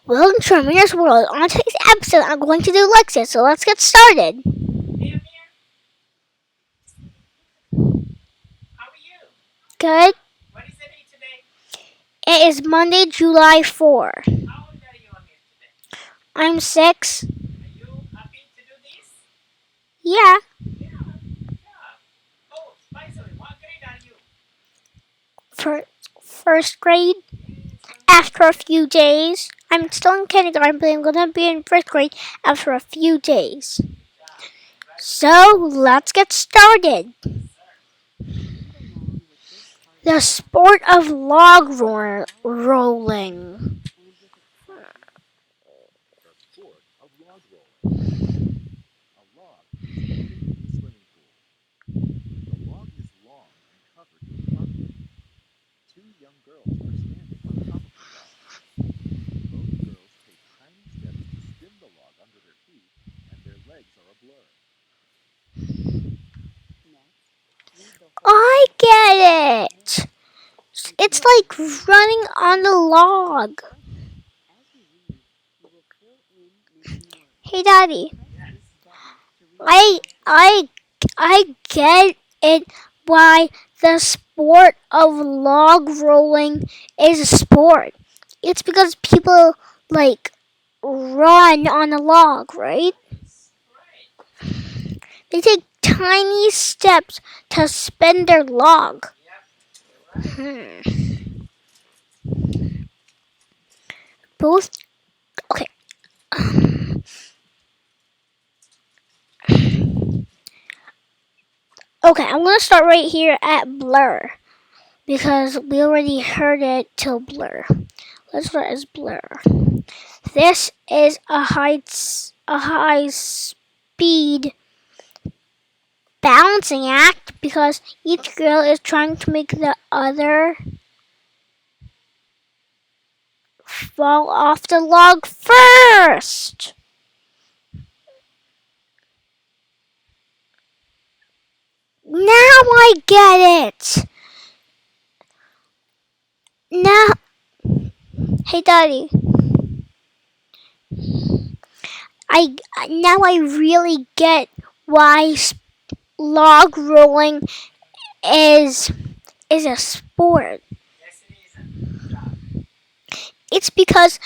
Welcome to Amir's World. On today's episode, I'm going to do Lexia, so let's get started. Hey Amir, how are you? Good. What is the day today? It is Monday, July 4. How old are you, Amir, today? I'm 6. Are you happy to do this? Yeah. Yeah. Oh, by the way, what grade are you? For first grade. Yes, After a few days. I'm still in kindergarten, but I'm going to be in first grade after a few days. good job. So, let's get started. Yes, sir. The sport of log rolling. The sport of log rolling. A log is floating in the swimming pool. The log is long and covered with concrete. Two young girls are standing on top of the log. Both girls take tiny steps to spin the log under their feet, and their legs are a blur. I get it. It's like running on the log. Hey, Daddy. Yes. I get it why the sport of log rolling is a sport. It's because people like run on a log, right? Yes. Right. They take tiny steps to spin their log. Yep. You're right. Both okay. Okay, I'm gonna start right here at blur because we already heard it till blur. Let's start as blur. This is a high speed balancing act because each girl is trying to make the other fall off the log first. Now I get it. Now, hey Daddy, I really get why log rolling is a sport. Yes, it is. Good job. It's because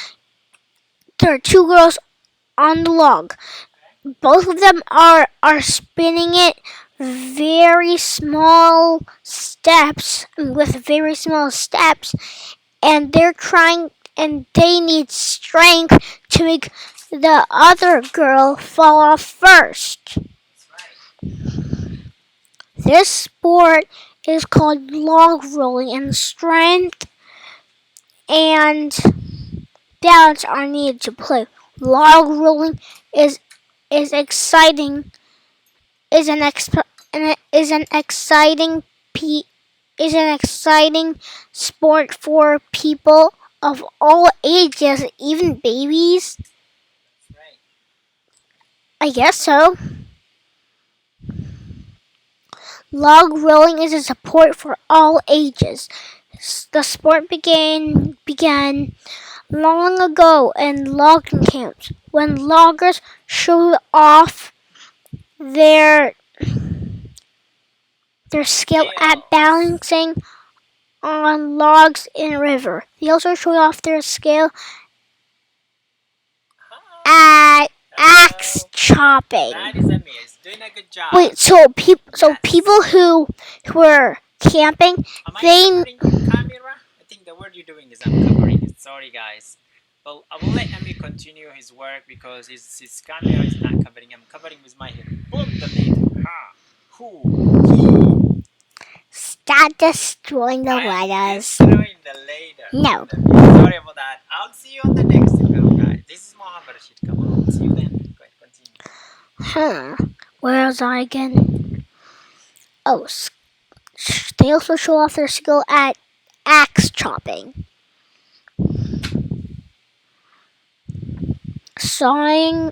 there are two girls on the log. Okay. Both of them are spinning it very small steps with very small steps, and they need strength to make the other girl fall off first. That's right. This sport is called log rolling, and strength and balance are needed to play. Log rolling is exciting. Is an exp- is an exciting pe- is an exciting sport for people of all ages, even babies. That's right. I guess so. Log rolling is a sport for all ages. The sport began long ago in logging camps when loggers showed off their skill at Skills. balancing on logs in a river. They also showed off their skill Hi. at axe Hello. chopping. That is Amir. He's doing a good job. Wait, so Yes. people who were camping, Am I they covering your camera? I think the word you're doing is I'm covering it. Sorry, guys. Well, I will let Amir continue his work because his camera is not covering. I'm covering with my head. Boom, the lid. Ha. Who? He. start destroying the I am letters. destroying the later. No. Sorry about that. I'll see you on the next video, guys. This is Mohammed Reshid. Come on. See you then. Go ahead, continue. Where was I again? Oh, they also show off their skill at axe chopping. Sawing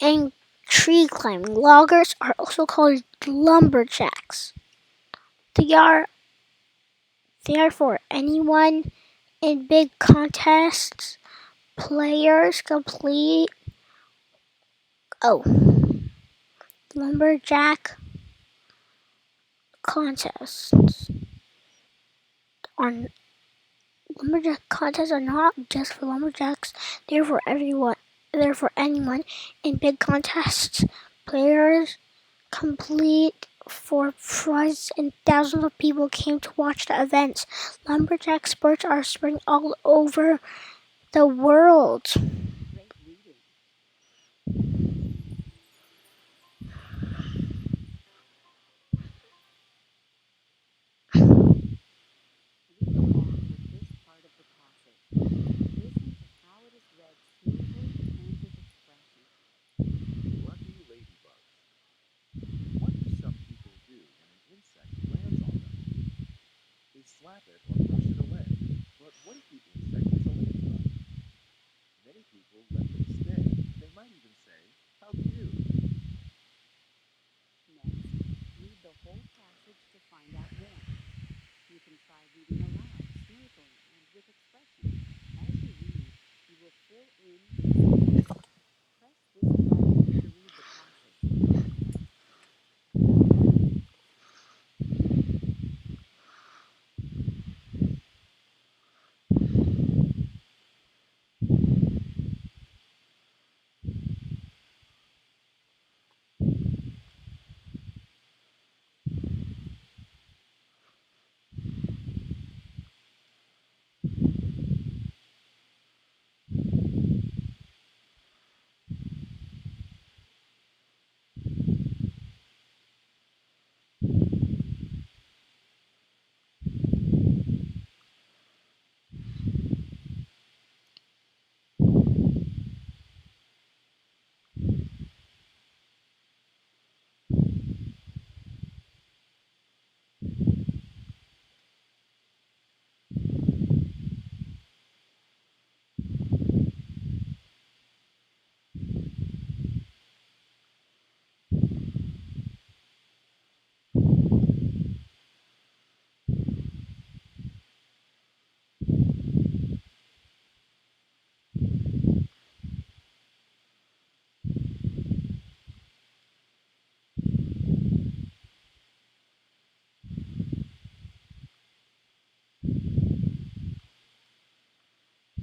and tree climbing. Loggers are also called lumberjacks. They are for anyone in big contests Players complete oh lumberjack contests are lumberjack contests are not just for lumberjacks. They're for everyone. They're for anyone. In big contests, players complete for prizes and thousands of people came to watch the events. Lumberjack sports are spreading all over the world. Great reading. Read along with this part of the passage. Listen to how it is read smoothly and with expression. Lucky ladybugs. What do some people do when an insect lands on them? They slap it or brush it away. But what if the insect is a ladybug? Many people let them stay. They might even say, "How do you do?" Next, read the whole passage to find out more. You can try reading aloud smoothly and with expression. As you read, you will fill in missing words. Press this button to read the passage.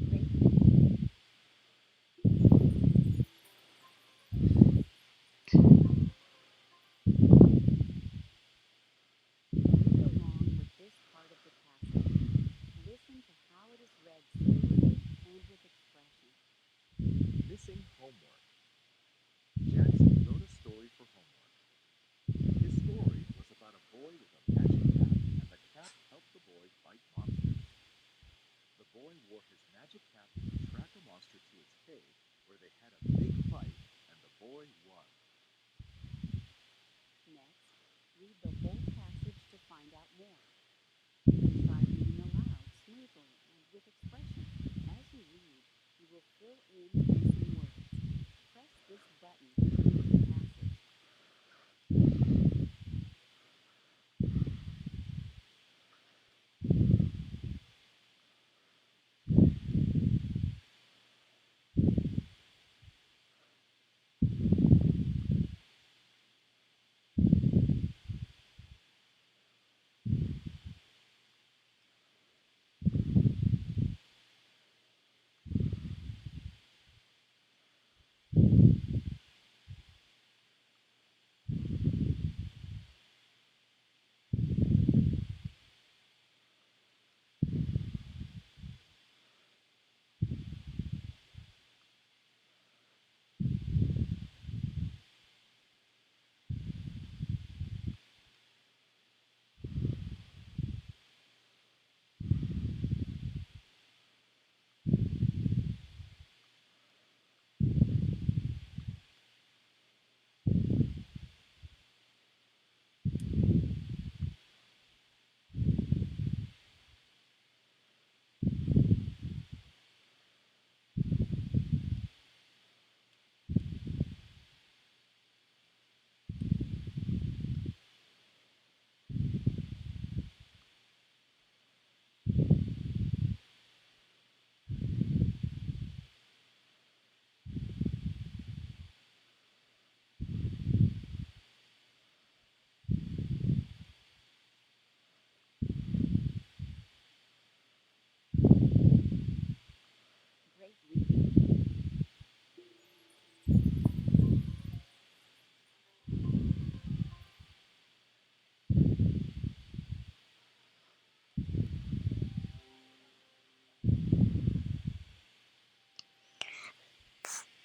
Great reading. Read along with this part of the passage. Listen to how it is read smoothly and with expression. Missing homework. Jackson wrote a story for homework. His story was about a boy with a magic cap, and the cap helped the boy fight monsters. The boy wore his magic cap to track a monster to its cave, where they had a big fight, and the boy won. Next, read the whole passage to find out more. You can try reading aloud smoothly and with expression. As you read, you will fill in missing words. Press this button to read the passage.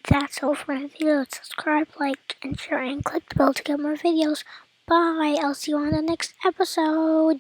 that's all for the video. Subscribe, like, and share, and click the bell to get more videos. Bye. I'll see you on the next episode.